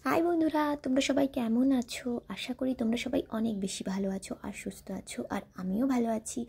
High বন্ধুরা, তোমরা সবাই কেমন আছো? আশা করি তোমরা সবাই অনেক বেশি ভালো আছো আর সুস্থ আছো, আর আমিও ভালো আছি।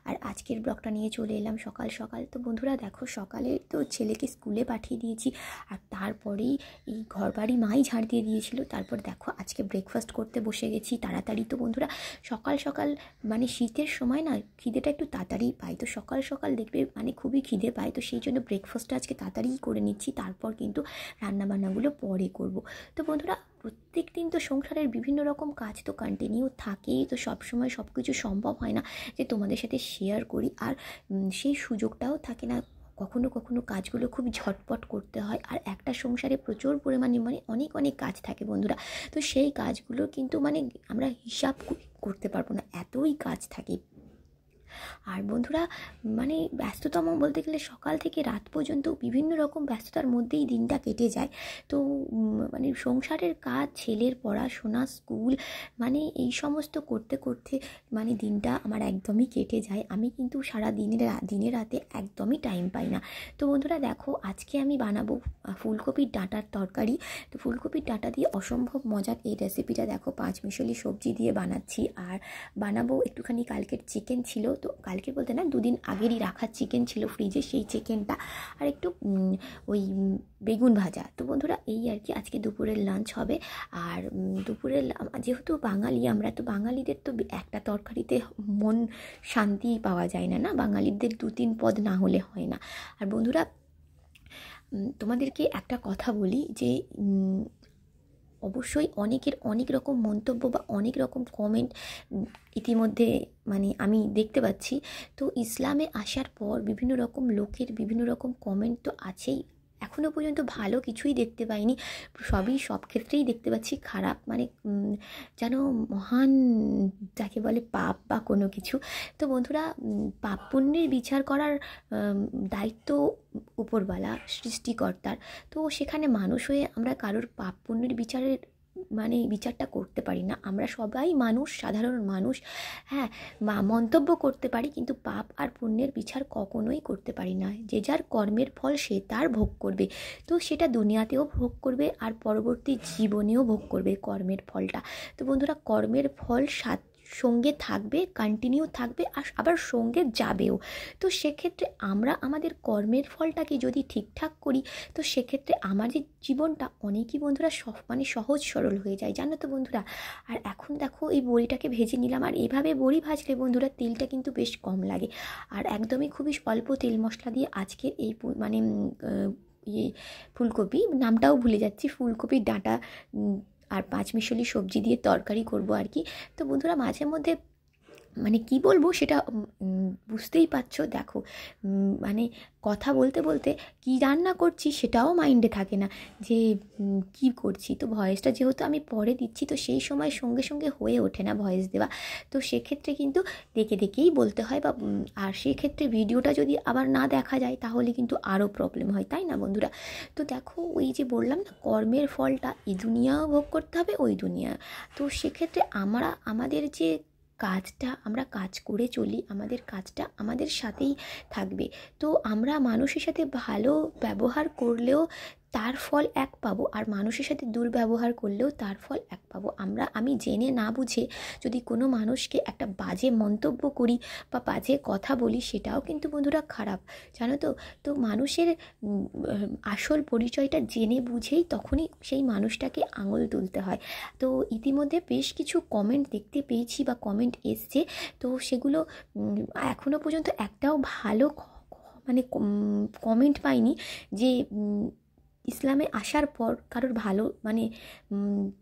আর আজকের ব্লগটা নিয়ে চলে এলাম সকাল সকাল। তো বন্ধুরা দেখো, সকালে তো ছেলেকে স্কুলে পাঠিয়ে দিয়েছি, আর তারপরেই এই ঘরবাড়ি মাই ঝাড় দিয়ে দিয়েছিল। তারপর দেখো আজকে ব্রেকফাস্ট করতে বসে গেছি তাড়াতাড়ি। তো বন্ধুরা সকাল সকাল মানে শীতের সময় না খিদেটা একটু তাড়াতাড়ি পাই, তো সকাল সকাল দেখবে মানে খুবই খিদে পায়। তো সেই জন্য ব্রেকফাস্টটা আজকে তাড়াতাড়ি করে নিচ্ছি, তারপর কিন্তু রান্নাবান্নাগুলো পরে করব। তো বন্ধুরা প্রত্যেক দিন তো সংসারের বিভিন্ন রকম কাজ তো কন্টিনিউ থাকেই, তো সবসময় সব কিছু সম্ভব হয় না যে তোমাদের সাথে শেয়ার করি, আর সেই সুযোগটাও থাকে না। কখনো কখনো কাজগুলো খুব ঝটপট করতে হয়, আর একটা সংসারে প্রচুর পরিমাণে অনেক অনেক কাজ থাকে বন্ধুরা। তো সেই কাজগুলো কিন্তু আমরা হিসাব করতে পারবো না, এতই কাজ থাকে। আর বন্ধুরা ব্যস্ততম বলতে গেলে সকাল থেকে রাত পর্যন্ত বিভিন্ন রকম ব্যস্ততার মধ্যেই দিনটা কেটে যায়। তো সংসারের কাজ, ছেলের পড়াশোনা, স্কুল এই সমস্ত করতে করতে দিনটা আমার একদমই কেটে যায়। আমি কিন্তু সারা দিনে রাতে একদমই টাইম পাই না। তো বন্ধুরা দেখো, আজকে আমি বানাবো ফুলকপির ডাঁটার তরকারি। তো ফুলকপির ডাঁটা দিয়ে অসম্ভব মজার এই রেসিপিটা দেখো, পাঁচমিশালি সবজি দিয়ে বানাচ্ছি। আর বানাবো একটুখানি কালকের চিকেন ছিল, তো কালকে বলতে না, দুদিন আগেরই রাখা চিকেন ছিল ফ্রিজে, সেই চিকেনটা আর একটু ওই বেগুন ভাজা। তো বন্ধুরা এই আর কি আজকে দুপুরের লাঞ্চ হবে। আর দুপুরের যেহেতু বাঙালি আমরা, তো বাঙালিদের তো একটা তরকারিতে মন শান্তি পাওয়া যায় না, বাঙালিদের 2-3 পদ না হলে হয় না। আর বন্ধুরা তোমাদেরকে একটা কথা বলি যে অবশ্যই অনেকের অনেক রকম মন্তব্য বা অনেক রকম কমেন্ট ইতিমধ্যে আমি দেখতে পাচ্ছি। তো ইসলামে আসার পর বিভিন্ন রকম লোকের বিভিন্ন রকম কমেন্ট তো আছেই। এখনও পর্যন্ত ভালো কিছুই দেখতে পাইনি, সব ক্ষেত্রেই দেখতে পাচ্ছি খারাপ, যেন মহান যাকে বলে পাপ বা কোনো কিছু। তো বন্ধুরা পাপ পুণ্যের বিচার করার দায়িত্ব উপরওয়ালা সৃষ্টিকর্তার। তো সেখানে মানুষ হয়ে আমরা কারোর পাপ পুণ্যের বিচারটা করতে পারি না। আমরা সবাই মানুষ, সাধারণ মানুষ। হ্যাঁ, মন্তব্য করতে পারি, কিন্তু পাপ আর পুণ্যের বিচার কখনোই করতে পারি না। যে যার কর্মের ফল সে তার ভোগ করবে, তো সেটা দুনিয়াতেও ভোগ করবে আর পরবর্তী জীবনেও ভোগ করবে কর্মের ফলটা। তো বন্ধুরা কর্মের ফল সঙ্গে থাকবে, কন্টিনিউ থাকবে, আর আবার সঙ্গে যাবেও। তো সেক্ষেত্রে আমরা আমাদের কর্মের ফলটাকে যদি ঠিকঠাক করি, তো সেক্ষেত্রে আমাদের জীবনটা অনেকই বন্ধুরা সহজ সরল হয়ে যায়, জানো তো বন্ধুরা। আর এখন দেখো এই বড়িটাকে ভেজে নিলাম, আর এইভাবে বড়ি ভাজলে বন্ধুরা তেলটা কিন্তু বেশ কম লাগে, আর একদমই খুবই অল্প তেল মশলা দিয়ে আজকের এই ফুলকপি, নামটাও ভুলে যাচ্ছি, ফুলকপির ডাঁটা আর পাঁচমিশালি সবজি দিয়ে তরকারি করব আর কি। তো বন্ধুরা মাঝে মধ্যে কি বলবো সেটা বুঝতেই পারছো। দেখো কথা বলতে বলতে কি রান্না করছি সেটাও মাইন্ডে থাকে না, যে কি করছি। তো ভয়েসটা যেহেতু আমি পরে দিচ্ছি, তো সেই সময় সঙ্গে সঙ্গে হয়ে ওঠে না ভয়েস দেওয়া। তো সেক্ষেত্রে কিন্তু দেখে দেখেই বলতে হয়, বা আর সেক্ষেত্রে ভিডিওটা যদি আবার না দেখা যায় তাহলে কিন্তু আরও প্রবলেম হয়, তাই না বন্ধুরা। তো দেখো ওই যে বললাম না, কর্মের ফলটা এই দুনিয়াও ভোগ করতে হবে, ওই দুনিয়া। তো সেক্ষেত্রে আমাদের যে কাজটা আমরা কাজ করে চলি, আমাদের কাজটা আমাদের সাথেই থাকবে। তো আমরা মানুষের সাথে ভালো ব্যবহার করলেও তার ফল এক পাবো, আর মানুষের সাথে দুর্ব্যবহার করলেও তার ফল এক পাবো। আমি জেনে না বুঝে যদি কোনো মানুষকে একটা বাজে মন্তব্য করি বা বাজে কথা বলি, সেটাও কিন্তু বন্ধুরা খারাপ, জানো তো। তো মানুষের আসল পরিচয়টা জেনে বুঝেই তখনই সেই মানুষটাকে আঙুল তুলতে হয়। তো ইতিমধ্যে বেশ কিছু কমেন্ট দেখতে পেয়েছি বা কমেন্ট এসছে, তো সেগুলো এখনও পর্যন্ত একটাও ভালো কমেন্ট পাইনি যে ইসলামে আসার পর কারোর ভালো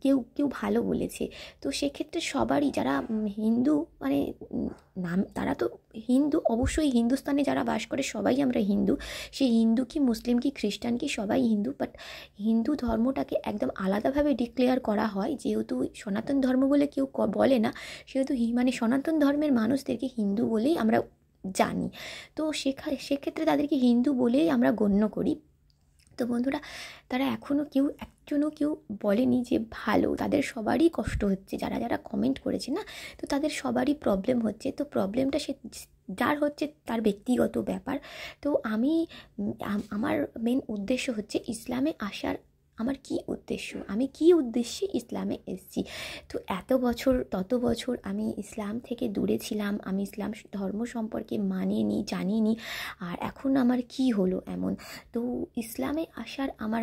কেউ কেউ ভালো বলেছে। তো সেক্ষেত্রে সবারই যারা হিন্দু নাম, তারা তো হিন্দু, অবশ্যই হিন্দুস্তানে যারা বাস করে সবাই আমরা হিন্দু। সে হিন্দু কি মুসলিম কি খ্রিস্টান কি সবাই হিন্দু, বাট হিন্দু ধর্মটাকে একদম আলাদাভাবে ডিক্লেয়ার করা হয়, যেহেতু সনাতন ধর্ম বলে কেউ বলে না, সেহেতু সনাতন ধর্মের মানুষদেরকে হিন্দু বলেই আমরা জানি। তো সেক্ষেত্রে তাদেরকে হিন্দু বলেই আমরা গণ্য করি। তো বন্ধুরা তারা এখনও একজনও কেউ বলেনি যে ভালো, তাদের সবারই কষ্ট হচ্ছে, যারা যারা কমেন্ট করেছে না, তো তাদের সবারই প্রবলেম হচ্ছে। তো প্রবলেমটা যার হচ্ছে তার ব্যক্তিগত ব্যাপার। তো আমার মেন উদ্দেশ্য হচ্ছে ইসলামে আসার আমার কি উদ্দেশ্য, আমি কি উদ্দেশ্যে ইসলামে এসেছি। তো এত বছর তত বছর আমি ইসলাম থেকে দূরে ছিলাম, আমি ইসলাম ধর্ম সম্পর্কে মানিনি, জানিনি। আর এখন আমার কি হলো এমন। তো ইসলামে আসার আমার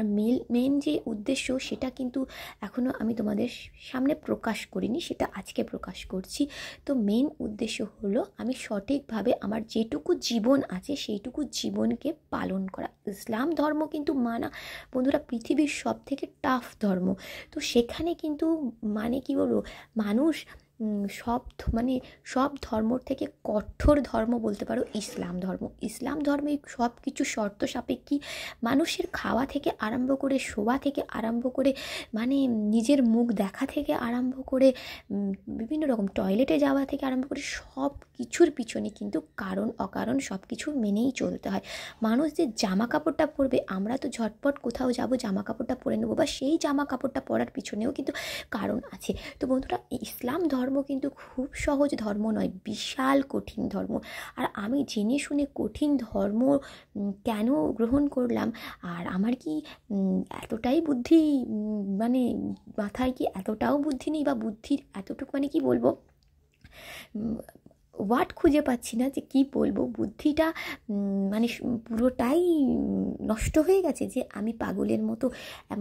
মেন যে উদ্দেশ্য সেটা কিন্তু এখনও আমি তোমাদের সামনে প্রকাশ করিনি, সেটা আজকে প্রকাশ করছি। তো মেন উদ্দেশ্য হলো আমি সঠিকভাবে আমার যেটুকু জীবন আছে সেইটুকু জীবনকে পালন করা। ইসলাম ধর্ম কিন্তু মানা বন্ধুরা পৃথিবীর সব থেকে টাফ ধর্ম। তো সেখানে কিন্তু মানে কি বলবো, মানুষ সব ধর্মর থেকে কঠোর ধর্ম বলতে পারো ইসলাম ধর্ম। ইসলাম ধর্মে সব কিছু শর্ত সাপেক্ষী, মানুষের খাওয়া থেকে আরম্ভ করে শোয়া থেকে আরম্ভ করে মানে নিজের মুখ দেখা থেকে আরম্ভ করে বিভিন্ন রকম টয়লেটে যাওয়া থেকে আরম্ভ করে সব কিছুর পিছনে কিন্তু কারণ অকারণ সব কিছু মেনেই চলতে হয়। মানুষ যে জামা কাপড়টা পরবে, আমরা তো ঝটপট কোথাও যাব জামা কাপড়টা পরে নেবো, বা সেই জামা কাপড়টা পরার পিছনেও কিন্তু কারণ আছে। তো বন্ধুরা ইসলাম ধর্ম কিন্তু খুব সহজ ধর্ম নয়, বিশাল কঠিন ধর্ম। আর আমি জেনে শুনে কঠিন ধর্ম কেন গ্রহণ করলাম, আর আমার কি এতটাই বুদ্ধি মানে মাথায় কি এতটাও বুদ্ধি নেই, বা বুদ্ধির এতটুকু মানে কি বলবো, ওয়ার্ড খুঁজে পাচ্ছি না যে কি বলবো। বুদ্ধিটা মানে পুরোটাই নষ্ট হয়ে গেছে যে আমি পাগলের মতো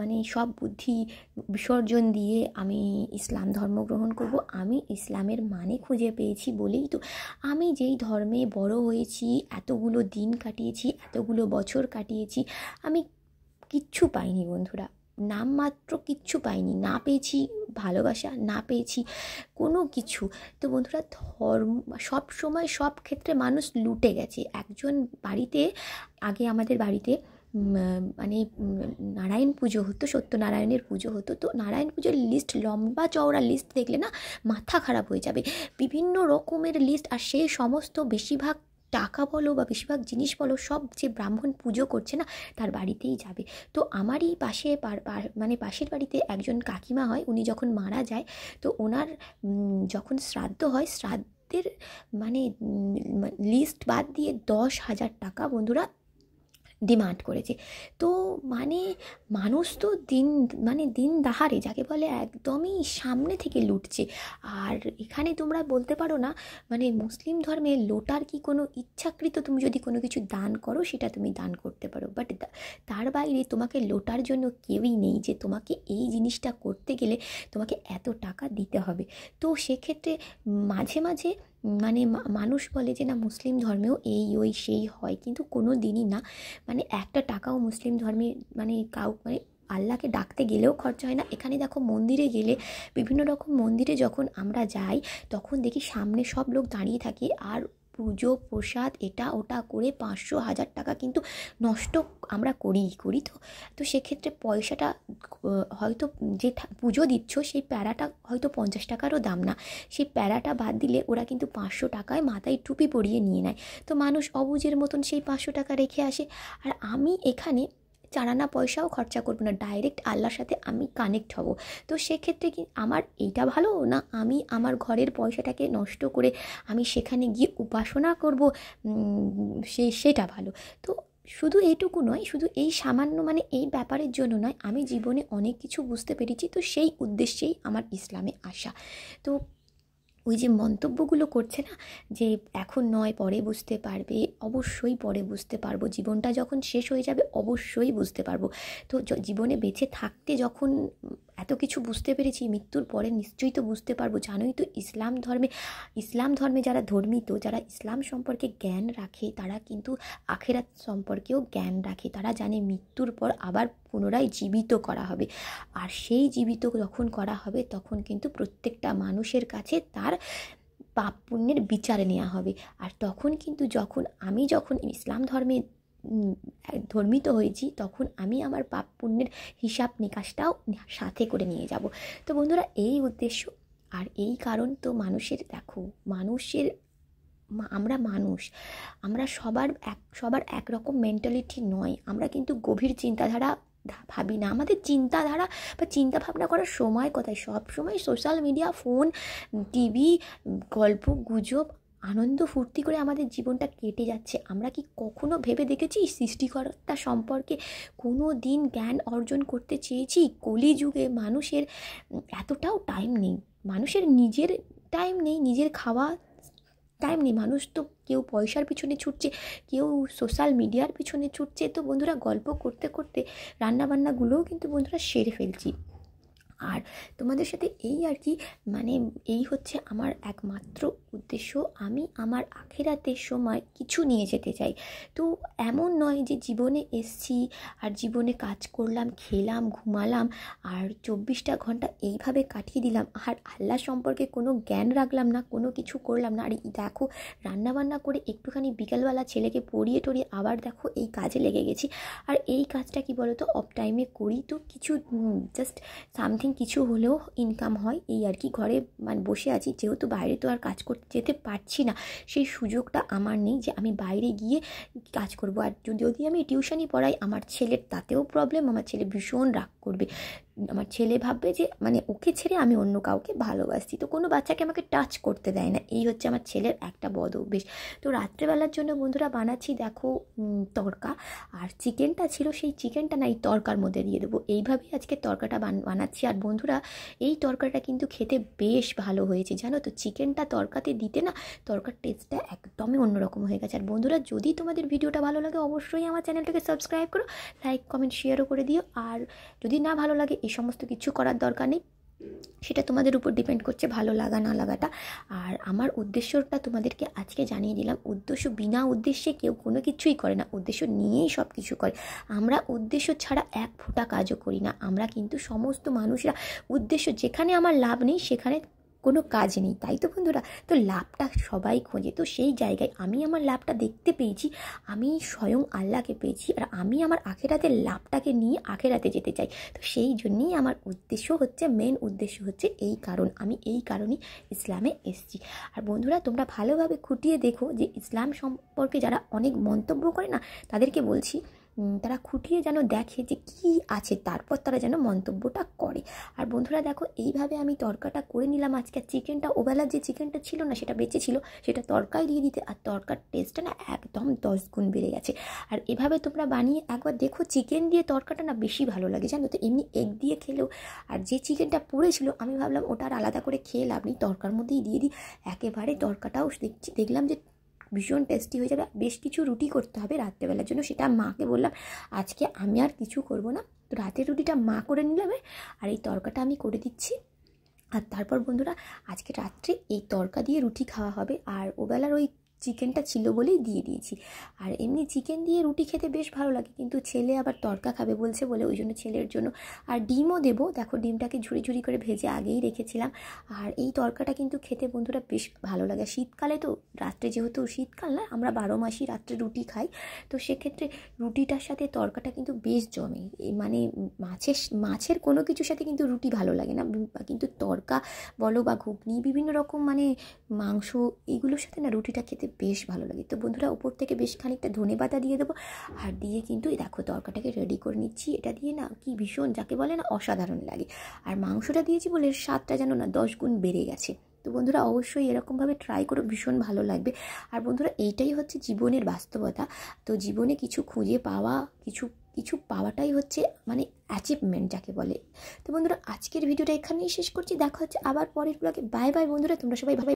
মানে সব বুদ্ধি বিসর্জন দিয়ে আমি ইসলাম ধর্ম গ্রহণ করব। আমি ইসলামের মানে খুঁজে পেয়েছি বলেই তো আমি যেই ধর্মে বড় হয়েছি, এতগুলো দিন কাটিয়েছি, এতগুলো বছর কাটিয়েছি, আমি কিচ্ছু পাইনি বন্ধুরা, নামমাত্র কিচ্ছু পাইনি, না পেয়েছি ভালোবাসা, না পেয়েছি কোনো কিছু। তো বন্ধুরা ধর্ম সব সময় সব ক্ষেত্রে মানুষ লুটে গেছে। একজন বাড়িতে আগে আমাদের বাড়িতে মানে নারায়ণ পুজো হতো, সত্যনারায়ণের পুজো হতো। তো নারায়ণ পুজোর লিস্ট, লম্বা চওড়া লিস্ট দেখলে না মাথা খারাপ হয়ে যাবে, বিভিন্ন রকমের লিস্ট। আর সেই সমস্ত বেশিরভাগ টাকা বলো বা বেশিরভাগ জিনিস বলো সব যে ব্রাহ্মণ পুজো করছে না তার বাড়িতেই যাবে। তো আমারই পাশে মানে পাশের বাড়িতে একজন কাকিমা হয়, উনি যখন মারা যায় তো ওনার যখন শ্রাদ্ধ হয়, শ্রাদ্ধের মানে লিস্ট বাদ দিয়ে 10,000 টাকা বন্ধুরা ডিমান্ড করেছে। তো মানে মানুষ তো দিন দাহারে যাকে বলে একদমই সামনে থেকে লুটছে। আর এখানে তোমরা বলতে পারো না মানে মুসলিম ধর্মে লোটার কি কোনো ইচ্ছাকৃত তুমি যদি কোনো কিছু দান করো সেটা তুমি দান করতে পারো, বাট তার বাইরে তোমাকে লোটার জন্য কেউই নেই যে তোমাকে এই জিনিসটা করতে গেলে তোমাকে এত টাকা দিতে হবে। তো সেক্ষেত্রে মাঝে মাঝে মানে মানুষ বলে যে না মুসলিম ধর্মেও এই ওই সেই হয়, কিন্তু কোনো দিনই না। মানে একটা টাকাও মুসলিম ধর্মে মানে মানে আল্লাহকে ডাকতে গেলেও খরচা হয় না। এখানে দেখো মন্দিরে গেলে, বিভিন্ন রকম মন্দিরে যখন আমরা যাই তখন দেখি সামনে সব লোক দাঁড়িয়ে থাকে আর পুজো প্রসাদ এটা ওটা করে 500-1000 টাকা কিন্তু নষ্ট আমরা করি। তো সেক্ষেত্রে পয়সাটা হয়তো যে পুজো দিচ্ছ সেই প্যারাটা হয়তো 50 টাকারও দাম না, সেই প্যারাটা বাদ দিলে ওরা কিন্তু 500 টাকায় মাথায় টুপি পরিয়ে নিয়ে নেয়। তো মানুষ অবুঝের মতন সেই 500 টাকা রেখে আসে। আর আমি এখানে চারানা পয়সাও খরচা করবো না, ডাইরেক্ট আল্লাহর সাথে আমি কানেক্ট হব। তো সেক্ষেত্রে কি আমার এইটা ভালো না আমি আমার ঘরের পয়সাটাকে নষ্ট করে আমি সেখানে গিয়ে উপাসনা করব, সেটা ভালো? তো শুধু এইটুকু নয়, শুধু এই সামান্য মানে এই ব্যাপারের জন্য নয়, আমি জীবনে অনেক কিছু বুঝতে পেরেছি। তো সেই উদ্দেশ্যেই আমার ইসলামে আসা। তো ওই যে মন্তব্যগুলো করছে না যে এখন নয় পরে বুঝতে পারবে, অবশ্যই পরে বুঝতে পারবো, জীবনটা যখন শেষ হয়ে যাবে অবশ্যই বুঝতে পারবো। তো জীবনে বেঁচে থাকতে যখন এত কিছু বুঝতে পেরেছি, মৃত্যুর পরে নিশ্চয়ই তো বুঝতে পারবো। জানোই তো ইসলাম ধর্মে যারা ধর্মিত, যারা ইসলাম সম্পর্কে জ্ঞান রাখে তারা কিন্তু আখেরাত সম্পর্কেও জ্ঞান রাখে। তারা জানে মৃত্যুর পর আবার পুনরায় জীবিত করা হবে, আর সেই জীবিত যখন করা হবে তখন কিন্তু প্রত্যেকটা মানুষের কাছে তার পাপ পুণ্যের বিচার নেওয়া হবে। আর তখন কিন্তু যখন ইসলাম ধর্মে ধর্মিত হয়েছি তখন আমি আমার পাপ পুণ্যের হিসাব নিকাশটাও সাথে করে নিয়ে যাব। তো বন্ধুরা এই উদ্দেশ্য আর এই কারণ। তো আমরা মানুষ, আমরা সবার একরকম মেন্টালিটি নয়। আমরা কিন্তু গভীর চিন্তাধারা ভাবি না, আমাদের চিন্তাধারা বা চিন্তা ভাবনা করার সময় কোথায়, সব সময় সোশ্যাল মিডিয়া, ফোন, টিভি, গল্প গুজব, আনন্দ ফুর্তি করে আমাদের জীবনটা কেটে যাচ্ছে। আমরা কি কখনো ভেবে দেখেছি সৃষ্টিকর্তা সম্পর্কে কোনো দিন জ্ঞান অর্জন করতে চেয়েছি? কলিযুগে মানুষের এতটাও টাইম নেই, মানুষের নিজের টাইম নেই, নিজের খাওয়া টাইম নেই। মানুষ তো কেউ পয়সার পিছনে ছুটছে, কেউ সোশ্যাল মিডিয়ার পিছনে ছুটছে। তো বন্ধুরা গল্প করতে করতে রান্নাবান্নাগুলোও কিন্তু বন্ধুরা সেরে ফেলছি। আর তোমাদের সাথে এই আর কি, মানে এই হচ্ছে আমার একমাত্র উদ্দেশ্য। আমি আমার আখেরাতের সময় কিছু নিয়ে যেতে চাই। তো এমন নয় যে জীবনে এসছি আর জীবনে কাজ করলাম, খেলাম, ঘুমালাম আর 24টা ঘন্টা এইভাবে কাটিয়ে দিলাম, আর আল্লাহ সম্পর্কে কোনো জ্ঞান রাখলাম না, কোনো কিছু করলাম না। আর দেখো রান্নাবান্না করে একটুখানি বিকালবেলা ছেলেকে পড়িয়ে টড়িয়ে আবার দেখো এই কাজে লেগে গেছি। আর এই কাজটা কি বলো তো, অফ টাইমে করি, তো কিছু জাস্ট সামথিং কিছু হলেও ইনকাম হয় এই আর কি। ঘরে মানে বসে আছি, যেহেতু বাইরে তো আর কাজ করতে যেতে পারছি না, সেই সুযোগটা আমার নেই যে আমি বাইরে গিয়ে কাজ করব। আর যদি আমি টিউশনি পড়াই আমার ছেলের তাতেও প্রবলেম, আমার ছেলে ভীষণ রাগ করবে। আমার ছেলে ভাববে যে মানে ওকে ছেড়ে আমি অন্য কাউকে ভালোবাসি, তো কোনো বাচ্চাকে আমাকে টাচ করতে দেয় না। এই হচ্ছে আমার ছেলের একটা বদ অভ্যেস। তো রাত্রেবেলার জন্য বন্ধুরা বানাচ্ছি দেখো তড়কা, আর চিকেনটা ছিল, সেই চিকেনটা না এই তড়কার মধ্যে দিয়ে দেবো, এইভাবেই আজকে তড়কাটা বানাচ্ছি। আর বন্ধুরা এই তড়কাটা কিন্তু খেতে বেশ ভালো হয়েছে জানো তো। চিকেনটা তড়কাতে দিতে না তড়কার টেস্টটা একদমই অন্যরকম হয়ে গেছে। আর বন্ধুরা যদি তোমাদের ভিডিওটা ভালো লাগে অবশ্যই আমার চ্যানেলটাকে সাবস্ক্রাইব করো, লাইক কমেন্ট শেয়ারও করে দিও। আর যদি না ভালো লাগে এই সমস্ত কিছু করার দরকার নেই, সেটা তোমাদের উপর ডিপেন্ড করছে ভালো লাগা না লাগাটা। আর আমার উদ্দেশ্যটা তোমাদেরকে আজকে জানিয়ে দিলাম। উদ্দেশ্য বিনা উদ্দেশ্যে কেউ কোনো কিছুই করে না, উদ্দেশ্য নিয়েই সব কিছু করে। আমরা উদ্দেশ্য ছাড়া এক ফোঁটা কাজও করি না। আমরা কিন্তু সমস্ত মানুষরা উদ্দেশ্য, যেখানে আমার লাভ নেই সেখানে কোনো কাজ নেই, তাই তো বন্ধুরা? তো লাভটা সবাই খোঁজে, তো সেই জায়গায় আমি আমার লাভটা দেখতে পেয়েছি, আমি স্বয়ং আল্লাহকে পেয়েছি, আর আমি আমার আখেরাতের লাভটাকে নিয়ে আখেরাতে যেতে চাই। তো সেই জন্যই আমার উদ্দেশ্য হচ্ছে, মেন উদ্দেশ্য হচ্ছে এই কারণ, আমি এই কারণেই ইসলামে এসেছি। আর বন্ধুরা তোমরা ভালোভাবে খুঁটিয়ে দেখো যে ইসলাম সম্পর্কে যারা অনেক মন্তব্য করে না, তাদেরকে বলছি তারা খুঁটিয়ে যেন দেখে যে কি আছে, তারপর তারা যেন মন্তব্যটা করে। আর বন্ধুরা দেখো এইভাবে আমি তড়কাটা করে নিলাম আজকে। চিকেনটা ওবেলার যে চিকেনটা ছিল না সেটা বেঁচে ছিল, সেটা তড়কায় দিয়ে দিতে, আর তড়কার টেস্টটা না একদম 10 গুণ বেড়ে গেছে। আর এভাবে তোমরা বানিয়ে একবার দেখো, চিকেন দিয়ে তড়কাটা না বেশি ভালো লাগে জানো তো, এমনি এগ দিয়ে খেলেও। আর যে চিকেনটা পড়েছিল আমি ভাবলাম ওটা আর আলাদা করে খেয়ে লাভ নেই, তড়কার মধ্যেই দিয়ে দিই। একেবারে তড়কাটাও দেখলাম যে ভীষণ টেস্টি হয়ে যাবে। বেশ কিছু রুটি করতে হবে রাত্রেবেলার জন্য, সেটা মাকে বললাম আজকে আমি আর কিছু করব না, তো রাতের রুটিটা মা করে নিলাম, আর এই তড়কাটা আমি করে দিচ্ছি। আর তারপর বন্ধুরা আজকে রাত্রে এই তড়কা দিয়ে রুটি খাওয়া হবে। আর ওবেলার ওই চিকেনটা ছিল বলেই দিয়ে দিয়েছি। আর এমনি চিকেন দিয়ে রুটি খেতে বেশ ভালো লাগে, কিন্তু ছেলে আবার তড়কা খাবে বলছে বলে ওই জন্য ছেলের জন্য আর ডিমও দেবো। দেখো ডিমটাকে ঝুড়ি ঝুড়ি করে ভেজে আগেই রেখেছিলাম। আর এই তড়কাটা কিন্তু খেতে বন্ধুরা বেশ ভালো লাগে। শীতকালে তো রাত্রে, যেহেতু শীতকাল না, আমরা 12 মাসই রাত্রে রুটি খাই, তো সেক্ষেত্রে রুটিটার সাথে তড়কাটা কিন্তু বেশ জমে। মানে মাছের কোনো কিছুর সাথে কিন্তু রুটি ভালো লাগে না, কিন্তু তড়কা বলো বা ঘুগনি বিভিন্ন রকম মানে মাংস, এইগুলোর সাথে না রুটিটা খেতে বেশ ভালো লাগে। তো বন্ধুরা উপর থেকে বেশ খানিকটা ধনেপাতা দিয়ে দেবো, আর দিয়ে কিন্তু এই দেখো তড়কাটাকে রেডি করে নিচ্ছি। এটা দিয়ে না কি ভীষণ, যাকে বলে না অসাধারণ লাগে। আর মাংসটা দিয়েছি বলে স্বাদটা যেন না 10 গুণ বেড়ে গেছে। তো বন্ধুরা অবশ্যই এরকমভাবে ট্রাই করো, ভীষণ ভালো লাগবে। আর বন্ধুরা এইটাই হচ্ছে জীবনের বাস্তবতা। তো জীবনে কিছু খুঁজে পাওয়া, কিছু পাওয়াটাই হচ্ছে মানে অ্যাচিভমেন্ট যাকে বলে। তো বন্ধুরা আজকের ভিডিওটা এখানেই শেষ করছি, দেখা হচ্ছে আবার পরের ব্লগে। বাই বাই বন্ধুরা, তোমরা সবাই ভালো